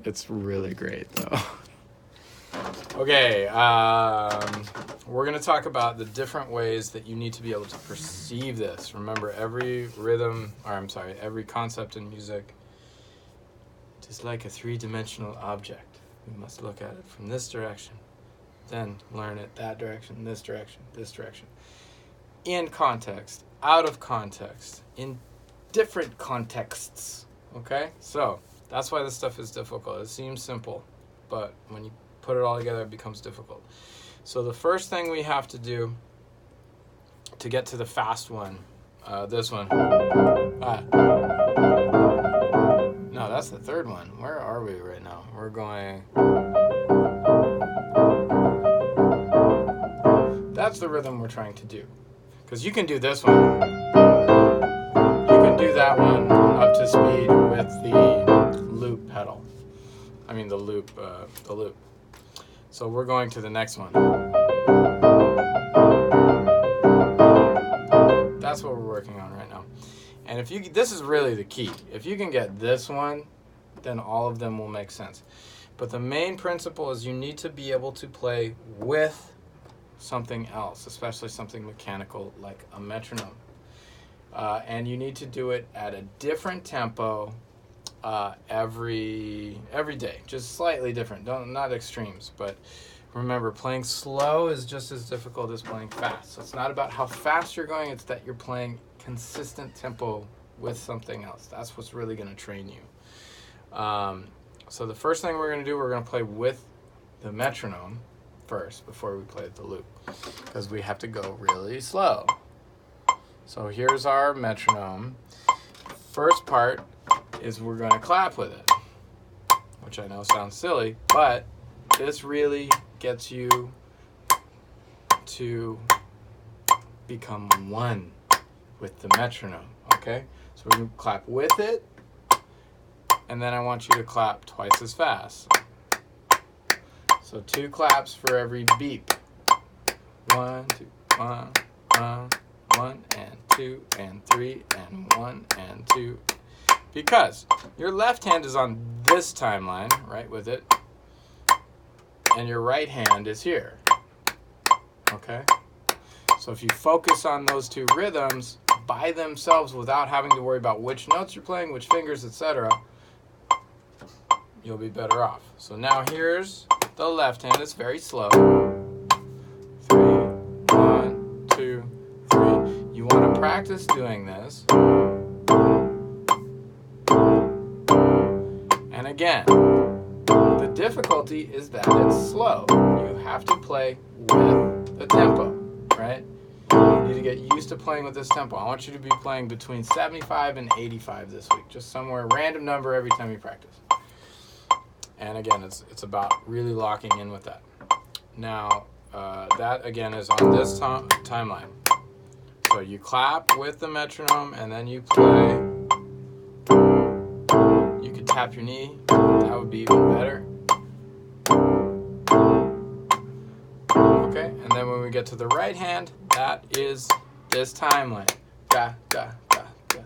It's really great, though. Okay, we're going to talk about the different ways that you need to be able to perceive this. Remember, every concept in music is like a three-dimensional object. We must look at it from this direction, then learn it that direction, this direction, this direction. In context, out of context, in different contexts, okay? So that's why this stuff is difficult. It seems simple, but when you put it all together, it becomes difficult. So the first thing we have to do to get to the fast one, this one. No, that's the third one. Where are we right now? We're going... That's the rhythm we're trying to do. Because you can do this one. You can do that one up to speed with the loop pedal. I mean the loop. So we're going to the next one. That's what we're working on right now. And this is really the key. If you can get this one, then all of them will make sense. But the main principle is you need to be able to play with something else, especially something mechanical like a metronome. And you need to do it at a different tempo every day, just slightly different. Not extremes, but remember, playing slow is just as difficult as playing fast. So it's not about how fast you're going, it's that you're playing consistent tempo with something else. That's what's really going to train you. So the first thing we're going to do, we're going to play with the metronome first before we play the loop, because we have to go really slow. So here's our metronome. First part is we're going to clap with it, which I know sounds silly, but this really gets you to become one with the metronome, okay? So we're going to clap with it, and then I want you to clap twice as fast. So 2 claps for every beep. 1, 2, 1, 1, and 2, and 3, and 1, and 2. Because your left hand is on this timeline, right, with it, and your right hand is here, okay? So if you focus on those 2 rhythms by themselves without having to worry about which notes you're playing, which fingers, etc., you'll be better off. So now here's the left hand. It's very slow. 3, 1, 2, 3. You want to practice doing this. And again, the difficulty is that it's slow. You have to play with the tempo, right? You need to get used to playing with this tempo. I want you to be playing between 75 and 85 this week. Just somewhere, random number every time you practice. And again, it's about really locking in with that. Now, that again is on this timeline. So you clap with the metronome and then you play. You could tap your knee. That would be even better. Okay, and then when we get to the right hand, that is this timeline. Ga, ga, ga, ga.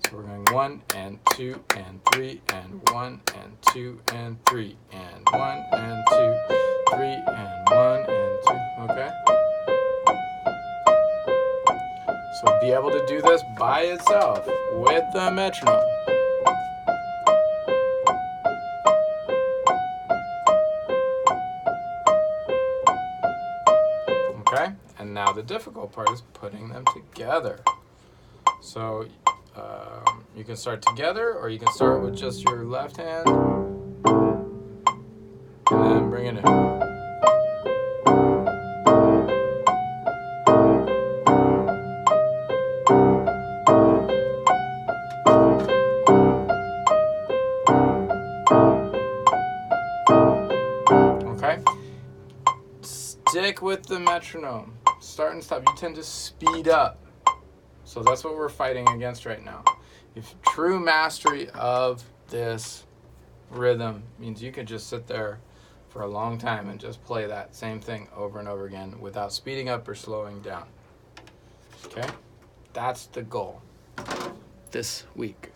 So we're going 1 and 2 and 3 and 1 and 2 and 3 and 1 and 2, 3 and 1 and 2. Okay? So be able to do this by itself with the metronome. Okay? And now the difficult part is putting them together. So you can start together, or you can start with just your left hand and then bring it in. Okay? Stick with the metronome. Start and stop. You tend to speed up. So that's what we're fighting against right now. If true mastery of this rhythm means you can just sit there for a long time and just play that same thing over and over again without speeding up or slowing down. Okay? That's the goal this week.